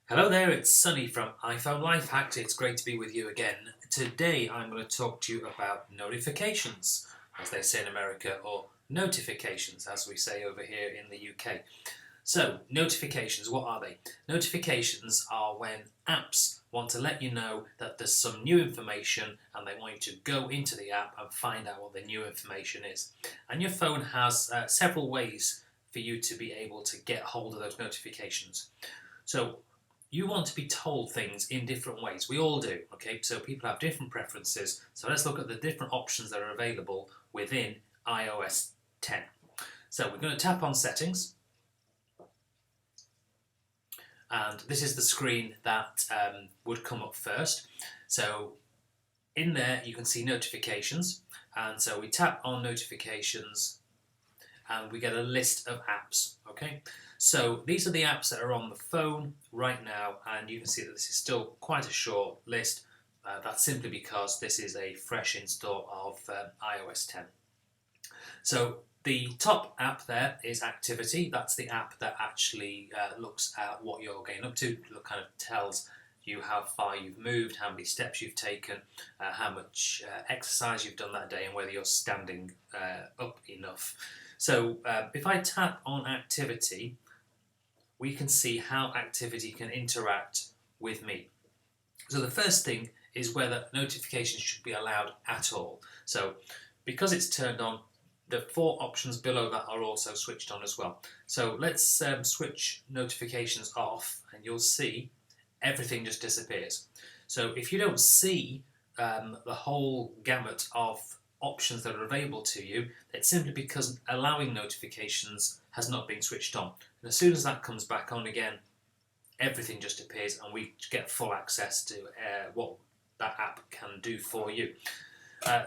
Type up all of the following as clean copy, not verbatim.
Hello there, it's Sunny from iPhone Life Hacked. It's great to be with you again. Today I'm going to talk to you about notifications, as they say in America, or notifications, as we say over here in the UK. So, notifications, what are they? Notifications are when apps want to let you know that there's some new information and they want you to go into the app and find out what the new information is. And your phone has several ways for you to be able to get hold of those notifications. So, you want to be told things in different ways. We all do, okay? So people have different preferences. So let's look at the different options that are available within iOS 10. So we're going to tap on Settings. And this is the screen that would come up first. So in there you can see notifications. And so we tap on Notifications and we get a list of apps, okay? So these are the apps that are on the phone right now, and you can see that this is still quite a short list. That's simply because this is a fresh install of iOS 10. So the top app there is Activity. That's the app that actually looks at what you're getting up to. It kind of tells you how far you've moved, how many steps you've taken, how much exercise you've done that day, and whether you're standing up enough. So if I tap on Activity, we can see how Activity can interact with me. So the first thing is whether notifications should be allowed at all. So because it's turned on, the 4 options below that are also switched on as well. So let's switch notifications off and you'll see everything just disappears. So if you don't see the whole gamut of options that are available to you, it's simply because allowing notifications has not been switched on. And as soon as that comes back on again, everything just appears and we get full access to what that app can do for you.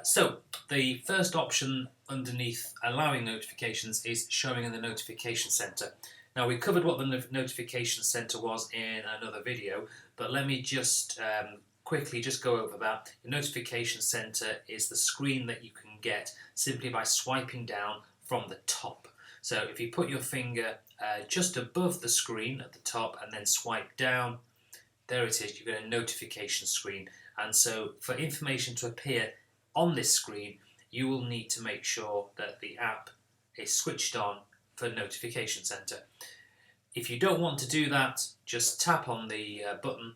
So the first option underneath allowing notifications is showing in the notification center. Now we covered what the notification center was in another video, but let me just quickly just go over that. The notification center is the screen that you can get simply by swiping down from the top. So if you put your finger just above the screen at the top and then swipe down, there it is, you get a notification screen. And so for information to appear on this screen, you will need to make sure that the app is switched on for notification center. If you don't want to do that, just tap on the button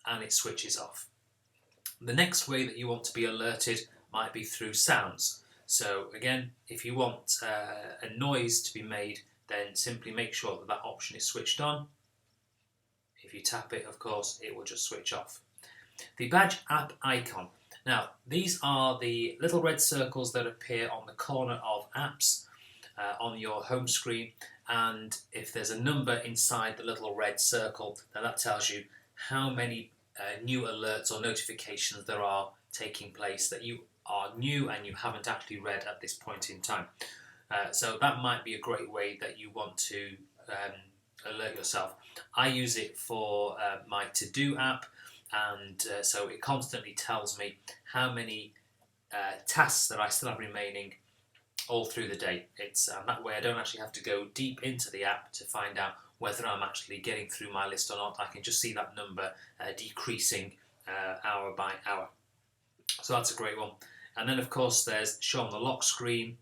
and it switches off. The next way that you want to be alerted might be through sounds. So again, if you want a noise to be made, then simply make sure that that option is switched on. If you tap it, of course, it will just switch off. The badge app icon. Now, these are the little red circles that appear on the corner of apps on your home screen, and if there's a number inside the little red circle, then that tells you how many new alerts or notifications there are taking place that you are new and you haven't actually read at this point in time. So that might be a great way that you want to alert yourself. I use it for my to-do app, and so it constantly tells me how many tasks that I still have remaining all through the day. It's that way I don't actually have to go deep into the app to find out whether I'm actually getting through my list or not. I can just see that number decreasing hour by hour. So that's a great one. And then of course there's show on the lock screen.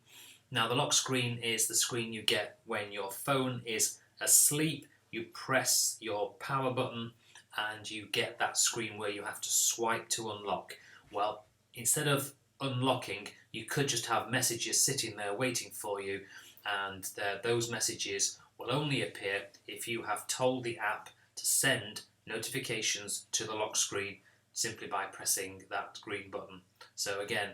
Now the lock screen is the screen you get when your phone is asleep. You press your power button and you get that screen where you have to swipe to unlock. Well, instead of unlocking, you could just have messages sitting there waiting for you, and those messages will only appear if you have told the app to send notifications to the lock screen simply by pressing that green button. So again,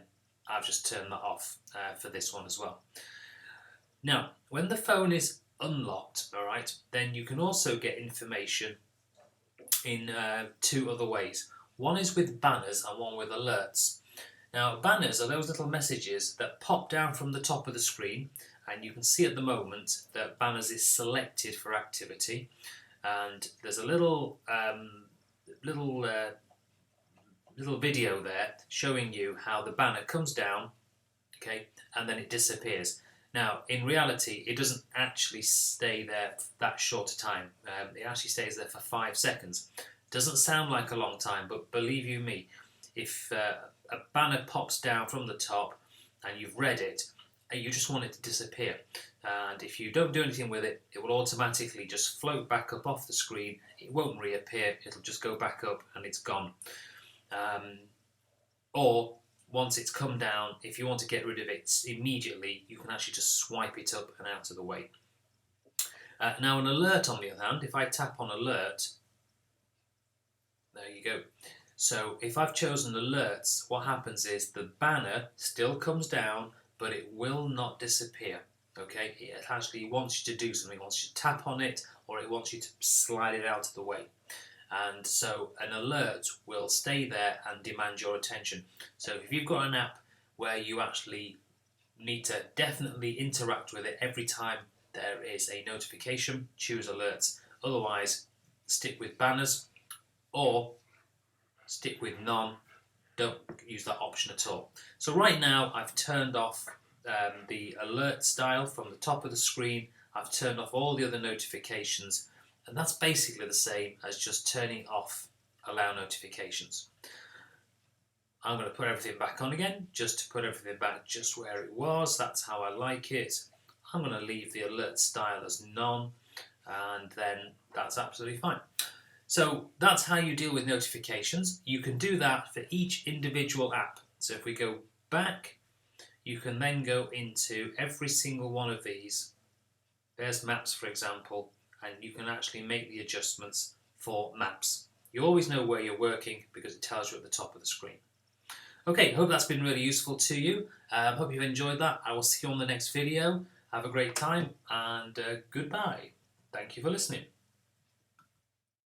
I've just turned that off for this one as well. Now, when the phone is unlocked, all right, then you can also get information in 2 other ways. One is with banners and one with alerts. Now, banners are those little messages that pop down from the top of the screen, and you can see at the moment that banners is selected for activity, and there's a little video there showing you how the banner comes down, okay, and then it disappears. Now, in reality, it doesn't actually stay there that short a time. It actually stays there for 5 seconds. Doesn't sound like a long time, but believe you me, if a banner pops down from the top and you've read it, and you just want it to disappear. And if you don't do anything with it, it will automatically just float back up off the screen. It won't reappear, it'll just go back up and it's gone. Or once it's come down, if you want to get rid of it immediately, you can actually just swipe it up and out of the way. Now an alert, on the other hand, if I tap on alert, there you go. So if I've chosen alerts, what happens is the banner still comes down, but it will not disappear. Okay, it actually wants you to do something. It wants you to tap on it, or it wants you to slide it out of the way. And so an alert will stay there and demand your attention. So if you've got an app where you actually need to definitely interact with it every time there is a notification, choose alerts. Otherwise, stick with banners or stick with none. Don't use that option at all. So right now I've turned off the alert style from the top of the screen. I've turned off all the other notifications, and that's basically the same as just turning off allow notifications. I'm going to put everything back on again, just to put everything back just where it was. That's how I like it. I'm going to leave the alert style as none, and then that's absolutely fine. So that's how you deal with notifications. You can do that for each individual app. So if we go back, you can then go into every single one of these. There's Maps, for example, and you can actually make the adjustments for Maps. You always know where you're working because it tells you at the top of the screen. Okay, hope that's been really useful to you. Hope you've enjoyed that. I will see you on the next video. Have a great time, and goodbye. Thank you for listening.